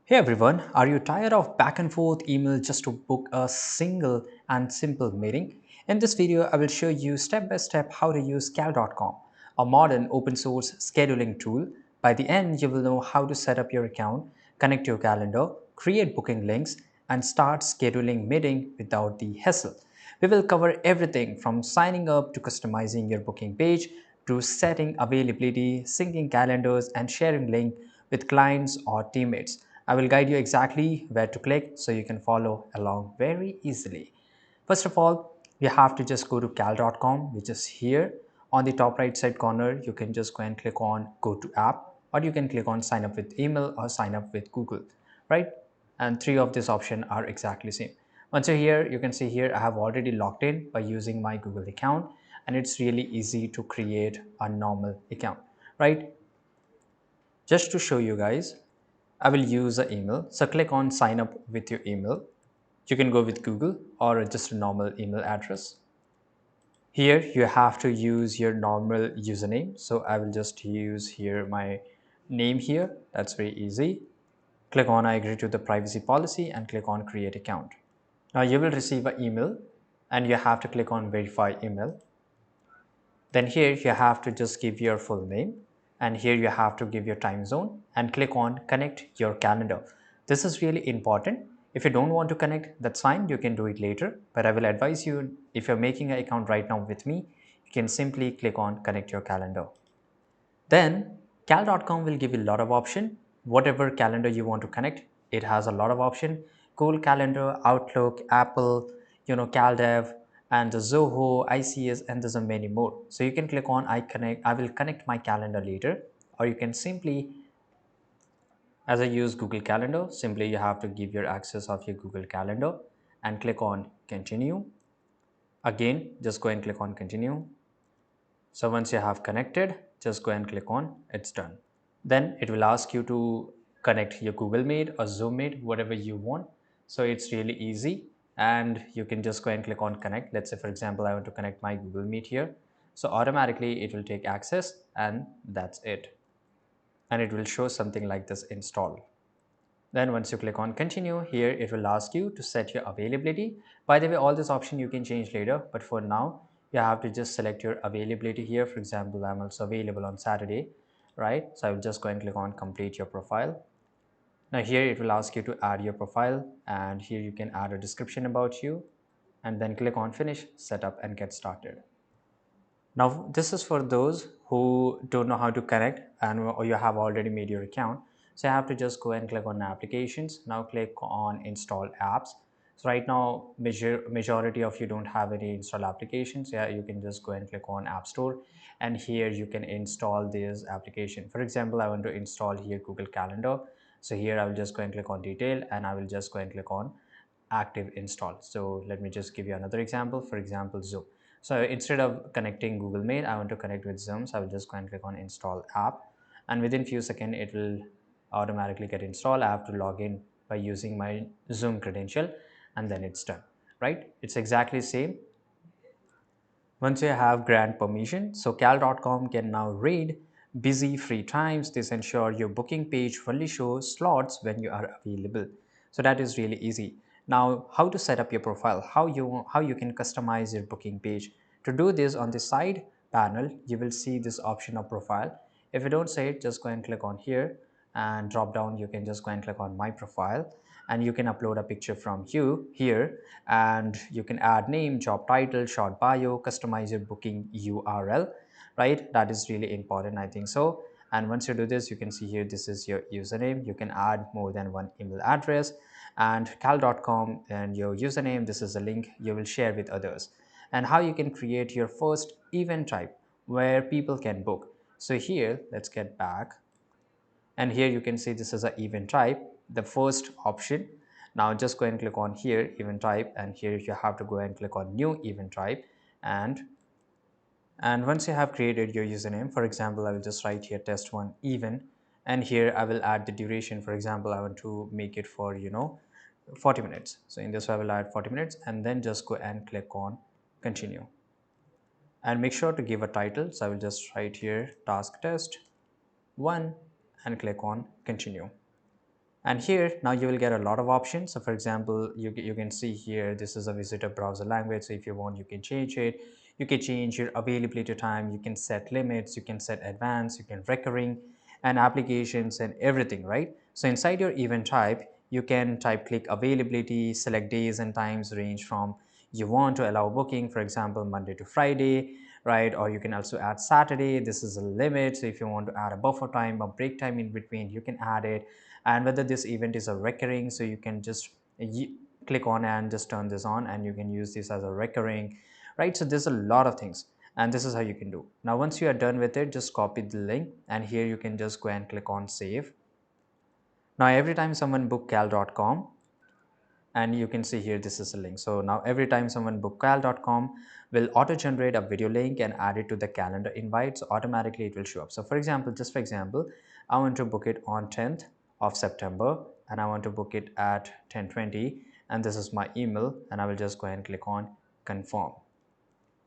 Hey everyone, are you tired of back and forth email just to book a single and simple meeting? In this video, I will show you step by step how to use cal.com, a modern open source scheduling tool. By the end, you will know how to set up your account, connect your calendar, create booking links, and start scheduling meeting without the hassle. We will cover everything from signing up to customizing your booking page to setting availability, syncing calendars, and sharing link with clients or teammates. I will guide you exactly where to click so you can follow along very easily. First of all, you have to just go to cal.com, which is here on the top right side corner. You can just go and click on go to app, or you can click on sign up with email or sign up with Google, right? And three of these options are exactly same. Once you're here, you can see here I have already logged in by using my Google account, and it's really easy to create a normal account, right? Just to show you guys, I will use an email. So click on sign up with your email. You can go with Google or just a normal email address. Here you have to use your normal username. So I will just use here my name here. That's very easy. Click on I agree to the privacy policy and click on create account. Now you will receive an email and you have to click on verify email. Then here you have to just give your full name, and here you have to give your time zone and click on connect your calendar. This is really important. If you don't want to connect, that's fine. You can do it later, but I will advise you, if you're making an account right now with me, you can simply click on connect your calendar. Then cal.com will give you a lot of option. Whatever calendar you want to connect, it has a lot of option. Google Calendar, Outlook, Apple, CalDev, and the Zoho, ICS, and there's a many more. So you can click on I will connect my calendar later, or you can simply, as I use Google Calendar, simply you have to give your access of your Google Calendar and click on continue. Again, just go and click on continue. So once you have connected, just go and click on it's done. Then it will ask you to connect your Google Meet or Zoom Meet, whatever you want. So it's really easy, and you can just go and click on connect. Let's say, for example, I want to connect my Google Meet here. So automatically it will take access, and that's it. And it will show something like this install. Then once you click on continue, here it will ask you to set your availability. By the way, all this option you can change later, but for now, you have to just select your availability here. For example, I'm also available on Saturday, right? So I will just go and click on complete your profile. Now here it will ask you to add your profile, and here you can add a description about you, and then click on finish, setup, and get started. Now, this is for those who don't know how to connect and or you have already made your account. So you have to just go and click on applications. Now click on install apps. So right now, majority of you don't have any install applications. Yeah, you can just go and click on App Store, and here you can install this application. For example, I want to install here Google Calendar. So here I will just go and click on detail, and I will just go and click on active install. So let me just give you another example. For example, Zoom. So instead of connecting Google Meet, I want to connect with Zoom. So I will just go and click on install app, and within few seconds it will automatically get installed. I have to log in by using my Zoom credential, and then it's done, right? It's exactly same. Once you have grant permission, so cal.com can now read busy free times. This ensure your booking page only shows slots when you are available. So that is really easy. Now, how to set up your profile, how you can customize your booking page. To do this, on the side panel, you will see this option of profile. If you don't see it, just go and click on here, and drop down you can just go and click on my profile, and you can upload a picture from you here, and you can add name, job title, short bio, customize your booking URL, right? That is really important, I think so. And once you do this, you can see here this is your username. You can add more than one email address, and cal.com and your username, this is a link you will share with others. And how you can create your first event type where people can book. So here, let's get back, and here you can see this is an event type, the first option. Now just go and click on here event type, and here you have to go and click on new event type. And once you have created your username, for example, I will just write here test one event, and here I will add the duration. For example, I want to make it for 40 minutes. So in this I will add 40 minutes, and then just go and click on continue, and make sure to give a title. So I will just write here task test 1 and click on continue. And here now you will get a lot of options. So for example, you can see here this is a visitor browser language. So if you want, you can change it. You can change your availability time. You can set limits. You can set advanced. You can recurring and applications and everything, right? So inside your event type, you can type click availability, select days and times range from you want to allow booking, for example, Monday to Friday, right? Or you can also add Saturday. This is a limit. So if you want to add a buffer time, a break time in between, you can add it. And whether this event is a recurring, so you can just click on and just turn this on and you can use this as a recurring, right? So there's a lot of things, and this is how you can do. Now once you are done with it, just copy the link and here you can just go and click on save. Now every time someone book cal.com, and you can see here this is a link. So now every time someone book cal.com will auto generate a video link and add it to the calendar invite, so automatically it will show up. So for example, just for example, I want to book it on 10th of September and I want to book it at 10:20, and this is my email, and I will just go and click on confirm.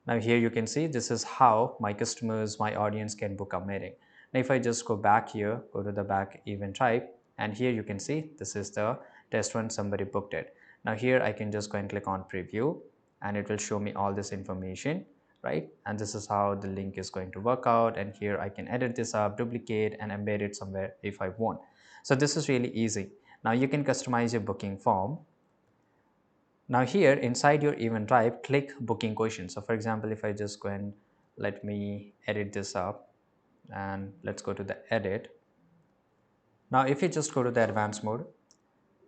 Now here you can see this is how my customers, my audience can book a meeting. Now if I just go back here, go to the back event type, and here you can see this is the test one, somebody booked it. Now here I can just go and click on preview and it will show me all this information, right? And this is how the link is going to work out. And here I can edit this up, duplicate and embed it somewhere if I want. So this is really easy. Now you can customize your booking form. Now here inside your event type, click booking question. So for example, if I just go and let me edit this up and let's go to the edit. Now if you just go to the advanced mode,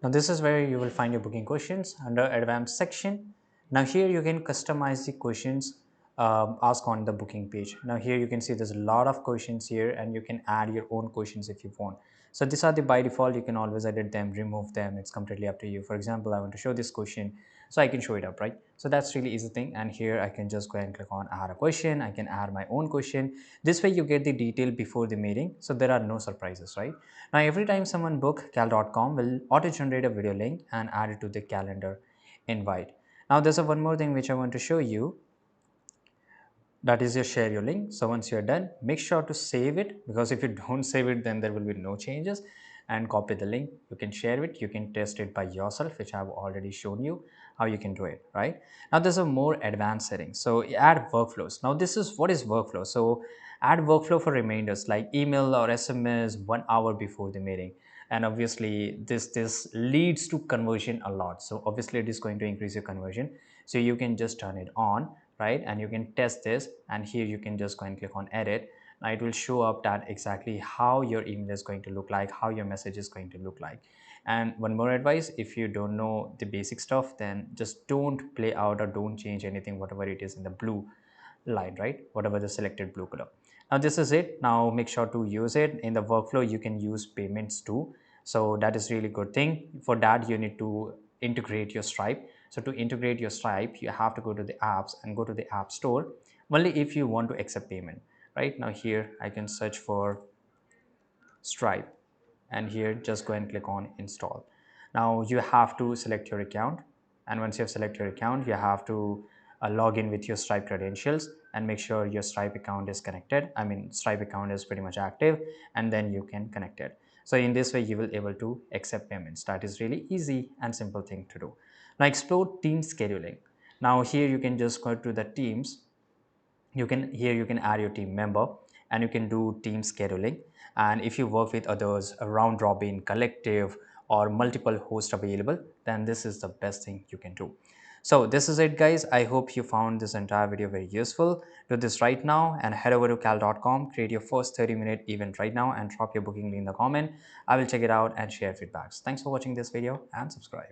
now this is where you will find your booking questions under advanced section. Now here you can customize the questions asked on the booking page. Now here you can see there's a lot of questions here and you can add your own questions if you want. So these are the by default, you can always edit them, remove them, it's completely up to you. For example, I want to show this question, so I can show it up, right? So that's really easy thing. And here I can just go and click on add a question. I can add my own question. This way you get the detail before the meeting, so there are no surprises, right? Now every time someone book cal.com will auto generate a video link and add it to the calendar invite. Now there's a one more thing which I want to show you, that is your share your link. So once you're done, make sure to save it, because if you don't save it then there will be no changes, and copy the link. You can share it, you can test it by yourself, which I've already shown you how you can do it, right? Now there's a more advanced setting, so add workflows. Now this is what is workflow. So add workflow for reminders like email or SMS 1 hour before the meeting. And obviously this leads to conversion a lot, so obviously it is going to increase your conversion. So you can just turn it on, right? And you can test this, and here you can just go and click on edit. Now it will show up that exactly how your email is going to look like, how your message is going to look like. And one more advice, if you don't know the basic stuff, then just don't play out or don't change anything whatever it is in the blue line, right? Whatever the selected blue color. Now this is it. Now make sure to use it in the workflow. You can use payments too, so that is really good thing. For that you need to integrate your Stripe. So to integrate your Stripe, you have to go to the apps and go to the app store only if you want to accept payment. Right now here I can search for Stripe, and here just go and click on install. Now you have to select your account, and once you have selected your account, you have to log in with your Stripe credentials and make sure your Stripe account is connected. I mean, Stripe account is pretty much active, and then you can connect it. So in this way you will able to accept payments. That is really easy and simple thing to do. Now explore team scheduling. Now here you can just go to the teams. You can here you can add your team member, and you can do team scheduling. And if you work with others, a round robin, collective, or multiple hosts available, then this is the best thing you can do. So this is it, guys. I hope you found this entire video very useful. Do this right now and head over to cal.com, create your first 30-minute event right now and drop your booking link in the comment. I will check it out and share feedbacks. Thanks for watching this video and subscribe.